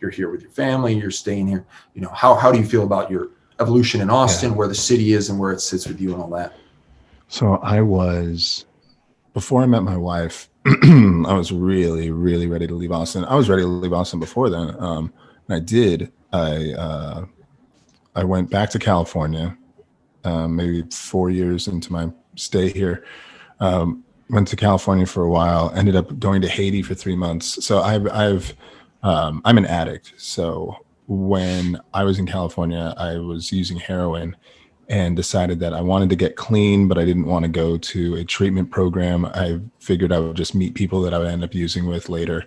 you're here with your family, you're staying here, how do you feel about your evolution in Austin, where the city is and where it sits with you and all that? So before I met my wife, I was really, really ready to leave Austin. I was ready to leave Austin before then. And I did. I went back to California, maybe 4 years into my stay here. Went to California for a while, ended up going to Haiti for 3 months. So I'm an addict. So when I was in California, I was using heroin and decided that I wanted to get clean, but I didn't want to go to a treatment program. I figured I would just meet people that I would end up using with later.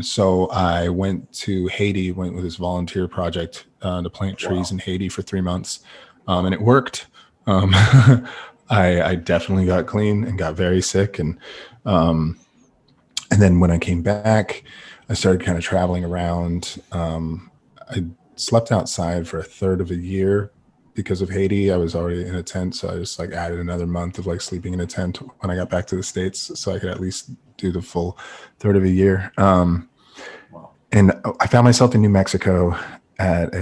So I went to Haiti, went with this volunteer project to plant trees in Haiti for 3 months. And it worked. I definitely got clean and got very sick. And then when I came back, I started kind of traveling around. I slept outside for a third of a year because of Haiti. I was already in a tent, so I just like added another month of like sleeping in a tent when I got back to the States, so I could at least do the full third of a year. And I found myself in New Mexico at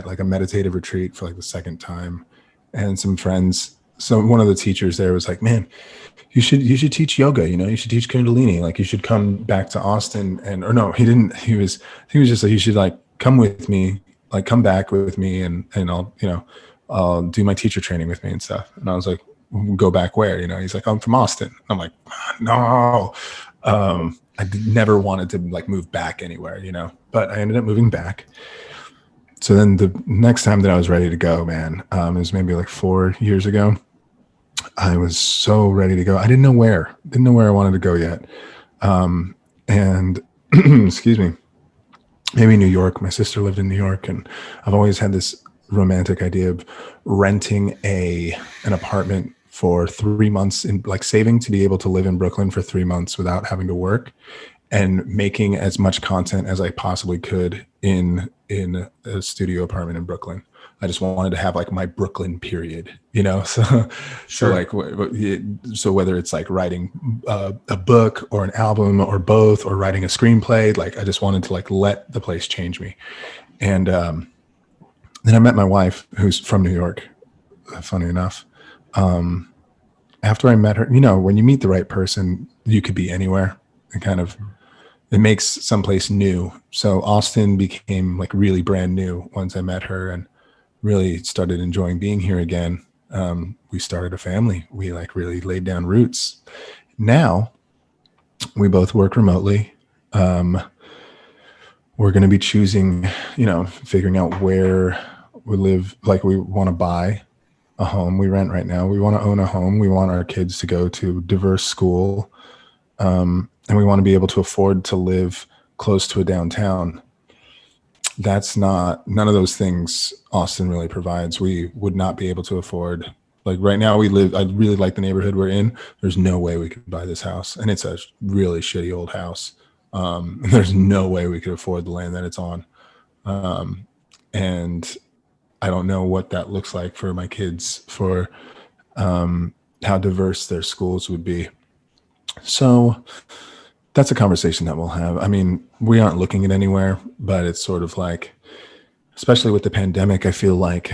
like a meditative retreat for like the second time, and some friends. So one of the teachers there was like, "Man, you should teach yoga. You should teach Kundalini. Like you should come back to Austin." Or no, he didn't. He was just like, "You should like come with me, like come back with me, and I'll do my teacher training with me and stuff." And I was like, "Go back where?" He's like, "I'm from Austin." I'm like, "No." Never wanted to like move back anywhere, but I ended up moving back. So then the next time that I was ready to go, man, it was maybe like 4 years ago. I was so ready to go. I didn't know where I wanted to go yet. And excuse me, maybe New York. My sister lived in New York, and I've always had this romantic idea of renting an apartment for 3 months and like saving to be able to live in Brooklyn for 3 months without having to work, and making as much content as I possibly could in a studio apartment in Brooklyn. I just wanted to have like my Brooklyn period, so Sure. So like so whether it's like writing a book or an album or both, or writing a screenplay, like I just wanted to like let the place change me. And then I met my wife, who's from New York, funny enough. After I met her, when you meet the right person, you could be anywhere. It makes someplace new. So Austin became like really brand new once I met her, and really started enjoying being here again. We started a family. We like really laid down roots. Now we both work remotely. We're going to be choosing, figuring out where we live. Like we want to buy a home. We rent right now. We want to own a home. We want our kids to go to diverse school. And we want to be able to afford to live close to a downtown. None of those things Austin really provides. We would not be able to afford. Like right now I really like the neighborhood we're in. There's no way we could buy this house. And it's a really shitty old house. There's no way we could afford the land that it's on. And I don't know what that looks like for my kids, for how diverse their schools would be. So that's a conversation that we'll have. I mean, we aren't looking at anywhere, but it's sort of like, especially with the pandemic, I feel like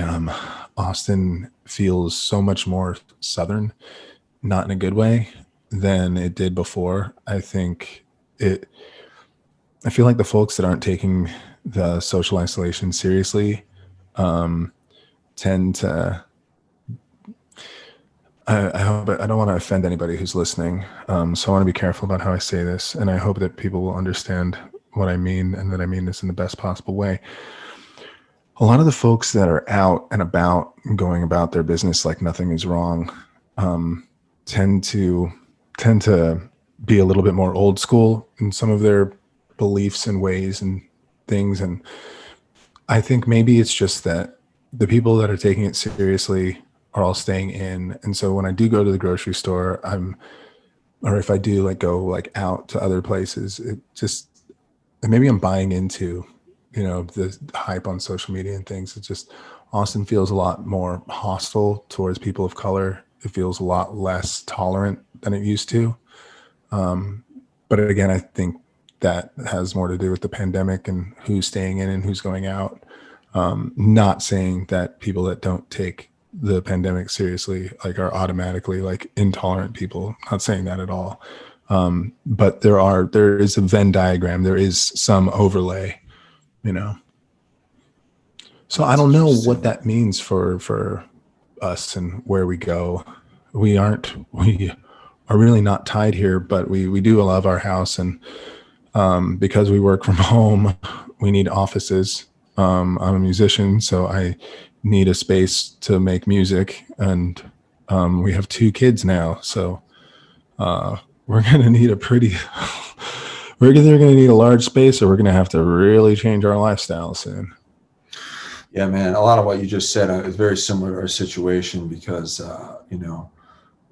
Austin feels so much more Southern, not in a good way, than it did before. I feel like the folks that aren't taking the social isolation seriously tend to, I hope I don't want to offend anybody who's listening. So I want to be careful about how I say this. And I hope that people will understand what I mean, and that I mean this in the best possible way. A lot of the folks that are out and about, going about their business like nothing is wrong, tend to be a little bit more old school in some of their beliefs and ways and things. And I think maybe it's just that the people that are taking it seriously are all staying in. And so when I do go to the grocery store, or if I do like go like out to other places, maybe I'm buying into, the hype on social media and things. It's just, Austin feels a lot more hostile towards people of color. It feels a lot less tolerant than it used to. But again, I think that has more to do with the pandemic and who's staying in and who's going out. Not saying that people that don't take the pandemic seriously like are automatically like intolerant people. Not saying that at all. But there is a Venn diagram. There is some overlay, So I don't know what that means for us and where we go. We are really not tied here, but we do love our house. And because we work from home, we need offices. I'm a musician, so I need a space to make music, and we have 2 kids now, so we're gonna need a pretty. We're either gonna need a large space, or we're gonna have to really change our lifestyle soon. Yeah, man. A lot of what you just said is very similar to our situation because,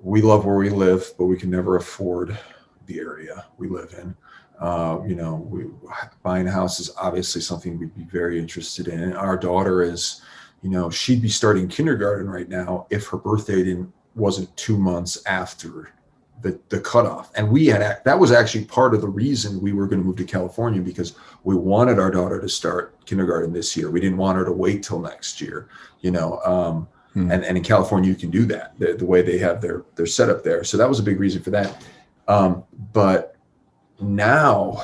we love where we live, but we can never afford the area we live in. Buying a house is obviously something we'd be very interested in. And our daughter is, she'd be starting kindergarten right now if her birthday wasn't 2 months after the cutoff. And that was actually part of the reason we were going to move to California, because we wanted our daughter to start kindergarten this year. We didn't want her to wait till next year, and in California you can do that the way they have their setup there. So that was a big reason for that. But now,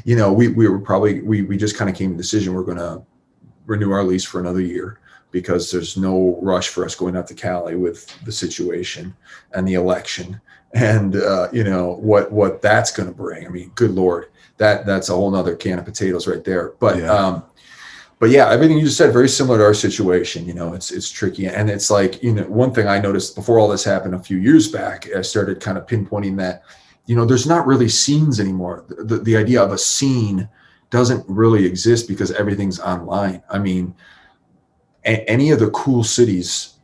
we just kind of came to the decision we're going to renew our lease for another year, because there's no rush for us going out to Cali with the situation and the election and what that's going to bring. I mean, good Lord, that's a whole nother can of potatoes right there. But yeah, everything you just said, very similar to our situation. It's tricky. And it's like, one thing I noticed before all this happened a few years back, I started kind of pinpointing that, there's not really scenes anymore. The idea of a scene doesn't really exist because everything's online. I mean, any of the cool cities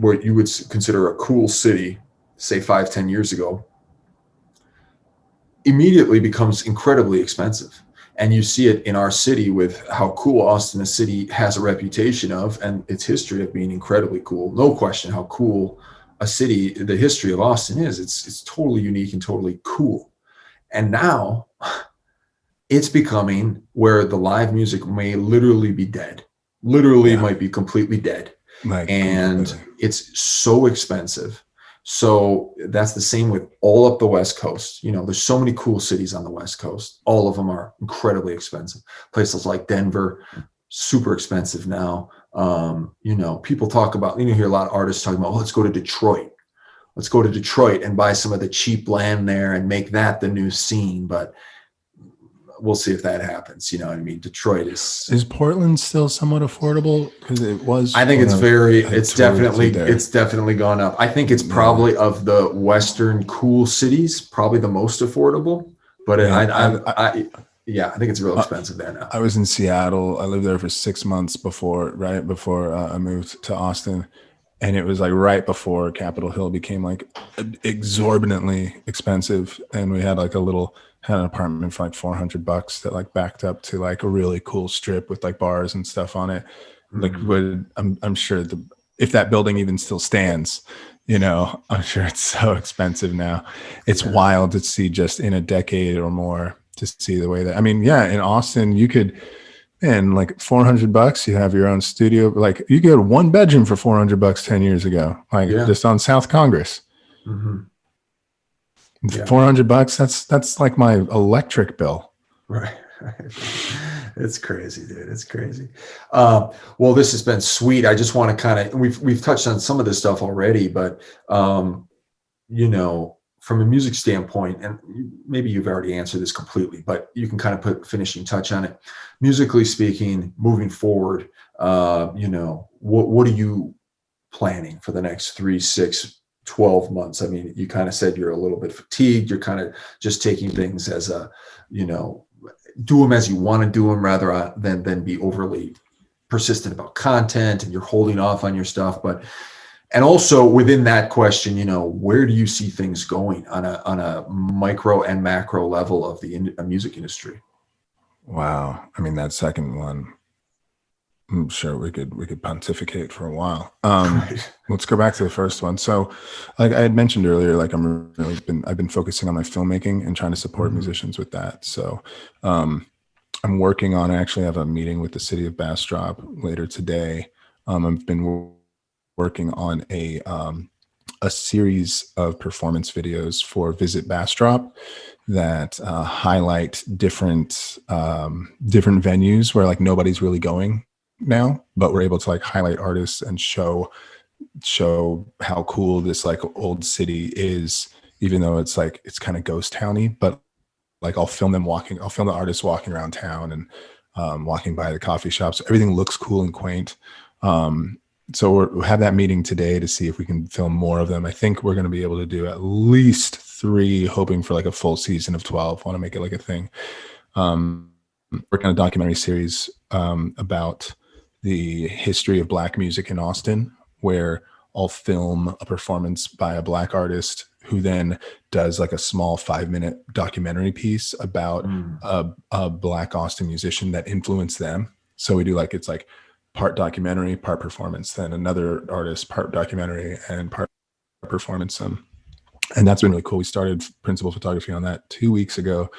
where you would consider a cool city, say 5-10 years ago, immediately becomes incredibly expensive. And you see it in our city with how cool Austin, a city, has a reputation of, and its history of being incredibly cool. No question how cool a city, the history of Austin is. It's totally unique and totally cool. And now it's becoming where the live music may literally be dead. Might be completely dead. Completely. It's so expensive. So that's the same with all up the West Coast. There's so many cool cities on the West Coast. All of them are incredibly expensive. Places like Denver, super expensive now. People talk about, you hear a lot of artists talking about, let's go to Detroit. Let's go to Detroit and buy some of the cheap land there and make that the new scene. But we'll see if that happens. You know what I mean? Detroit is Portland still somewhat affordable? Because it was. I think it's definitely gone up. I think it's probably of the Western cool cities, probably the most affordable. But I think it's real expensive there now. I was in Seattle. I lived there for 6 months before I moved to Austin. And it was like right before Capitol Hill became like exorbitantly expensive. And we had like had an apartment for like $400 that like backed up to like a really cool strip with like bars and stuff on it. Like, I'm sure if that building even still stands, I'm sure it's so expensive now. It's wild to see just in a decade or more to see the way that, in Austin, you could, man, like $400, you have your own studio. Like you could have 1 bedroom for $400 10 years ago, just on South Congress. Mm-hmm. Yeah. $400, that's like my electric bill. Right. It's crazy, dude. It's crazy. Well, this has been sweet. I just want to we've touched on some of this stuff already, but from a music standpoint, and maybe you've already answered this completely, but you can kind of put a finishing touch on it. Musically speaking, moving forward, what are you planning for the next 3, 6, 12 months? I mean, you kind of said you're a little bit fatigued. You're kind of just taking things as do them as you want to do them rather than be overly persistent about content, and you're holding off on your stuff. And also within that question, where do you see things going on a micro and macro level of the music industry? Wow. That second one, I'm sure we could pontificate for a while. Let's go back to the first one. So, like I had mentioned earlier, like I've been focusing on my filmmaking and trying to support musicians with that. So, I'm working on. I actually have a meeting with the city of Bastrop later today. I've been working on a series of performance videos for Visit Bastrop that highlight different venues where like nobody's really going now, but we're able to like highlight artists and show how cool this like old city is, even though it's like it's kind of ghost towny. But like I'll film the artists walking around town, and walking by the coffee shops. Everything looks cool and quaint. So we'll have that meeting today to see if we can film more of them. I think we're going to be able to do at least 3, hoping for like a full season of 12. Want to make it like a thing. Working on a documentary series about the history of Black music in Austin, where I'll film a performance by a Black artist who then does like a small 5-minute documentary piece about a Black Austin musician that influenced them. So we do like, it's like part documentary, part performance, then another artist, part documentary and part performance. And that's been really cool. We started principal photography on that 2 weeks ago,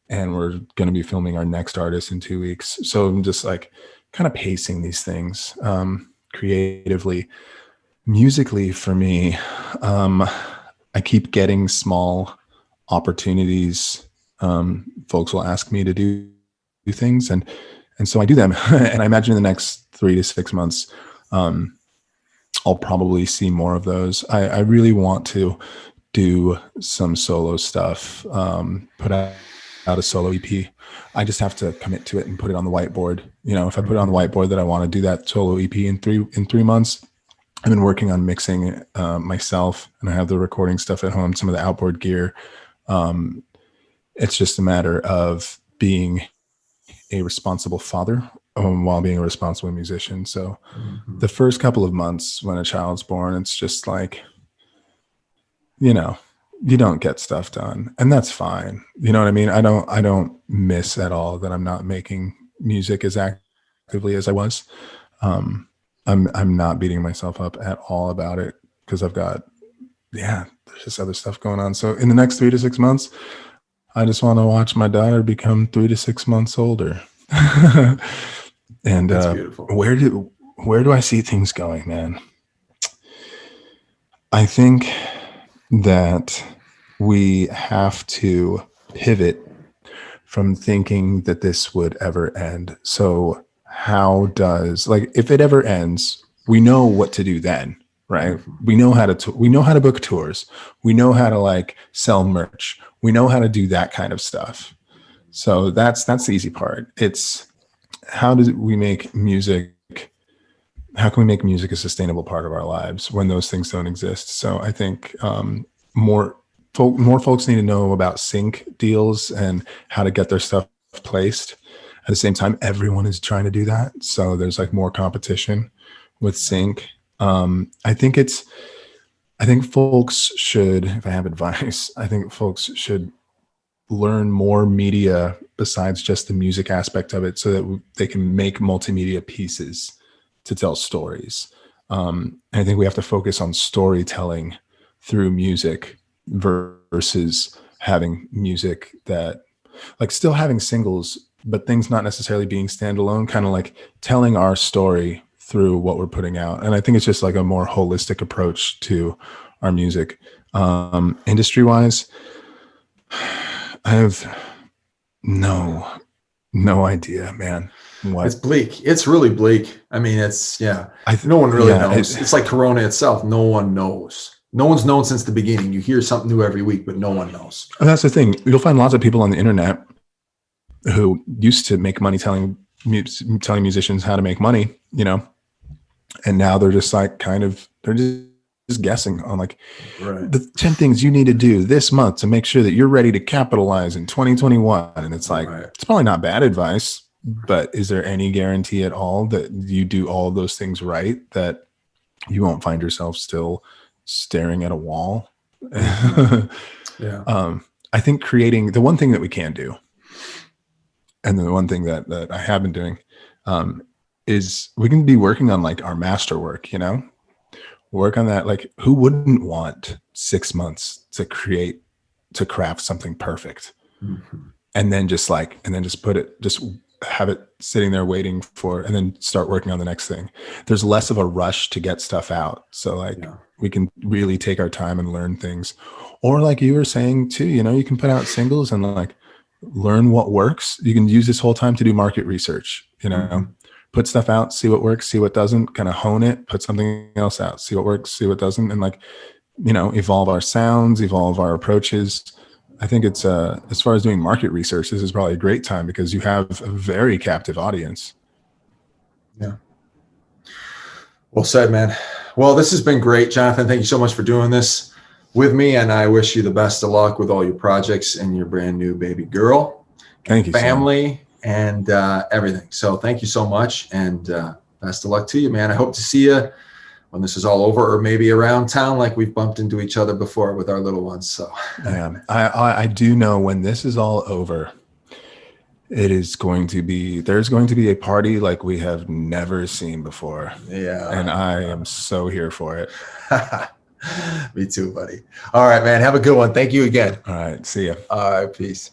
and we're going to be filming our next artist in 2 weeks. So I'm just like kind of pacing these things creatively. Musically for me, I keep getting small opportunities. Folks will ask me to do things, and so I do them. And I imagine in the next 3 to 6 months, I'll probably see more of those. I really want to do some solo stuff, put out a solo EP. I just have to commit to it and put it on the whiteboard. You know, if I put it on the whiteboard that I want to do that solo EP in 3 months, I've been working on mixing myself, and I have the recording stuff at home, some of the outboard gear. It's just a matter of being a responsible father while being a responsible musician. So the first couple of months when a child's born, it's just like, you know, you don't get stuff done, and that's fine. You know what I mean? I don't miss at all that I'm not making music as actively as I was. I'm not beating myself up at all about it, because I've got, there's just other stuff going on. So in the next 3 to 6 months, I just want to watch my daughter become 3 to 6 months older. And That's beautiful. Where do I see things going, man? I think that we have to pivot from thinking that this would ever end. So how does, like, if it ever ends, we know what to do then, right? We know how to book tours. We know how to like sell merch. We know how to do that kind of stuff. So that's the easy part. It's how do we make music? How can we make music a sustainable part of our lives when those things don't exist? So I think more folks need to know about sync deals and how to get their stuff placed. At the same time, everyone is trying to do that. So there's like more competition with sync. I think folks should, if I have advice, I think folks should learn more media besides just the music aspect of it, so that they can make multimedia pieces to tell stories. And I think we have to focus on storytelling through music versus having music that, like, still having singles, but things not necessarily being standalone, kind of like telling our story through what we're putting out. And I think it's just like a more holistic approach to our music. Industry wise, I have no idea, man. What? It's bleak. It's really bleak. I mean, no one really knows. It's like Corona itself. No one knows. No one's known since the beginning. You hear something new every week, but no one knows. And that's the thing. You'll find lots of people on the internet who used to make money telling musicians how to make money, you know, and now they're just like they're just guessing on like the 10 things you need to do this month to make sure that you're ready to capitalize in 2021. And it's like, It's probably not bad advice, but is there any guarantee at all that you do all those things right, that you won't find yourself still staring at a wall? I think creating, the one thing that we can do, and the one thing that I have been doing, is we can be working on like our masterwork, you know, work on that. Like, who wouldn't want 6 months to craft something perfect? And then just have it sitting there waiting for, and then start working on the next thing. There's less of a rush to get stuff out. So we can really take our time and learn things. Or like you were saying too, you know, you can put out singles and like learn what works. You can use this whole time to do market research, you know, put stuff out, see what works, see what doesn't, kind of hone it, put something else out, see what works, see what doesn't. And like, you know, evolve our sounds, evolve our approaches. I think it's as far as doing market research, this is probably a great time because you have a very captive audience. Yeah. Well said, man. Well, this has been great, Jonathan. Thank you so much for doing this with me, and I wish you the best of luck with all your projects and your brand new baby girl, Thank you, family, and everything. So thank you so much, and best of luck to you, man. I hope to see you when this is all over, or maybe around town, like we've bumped into each other before with our little ones. So Yeah, I do know when this is all over, there's going to be a party like we have never seen before. yeah, And I am so here for it. me too, buddy. All right, man. Have a good one. Thank you again. All right. See ya. All right, peace.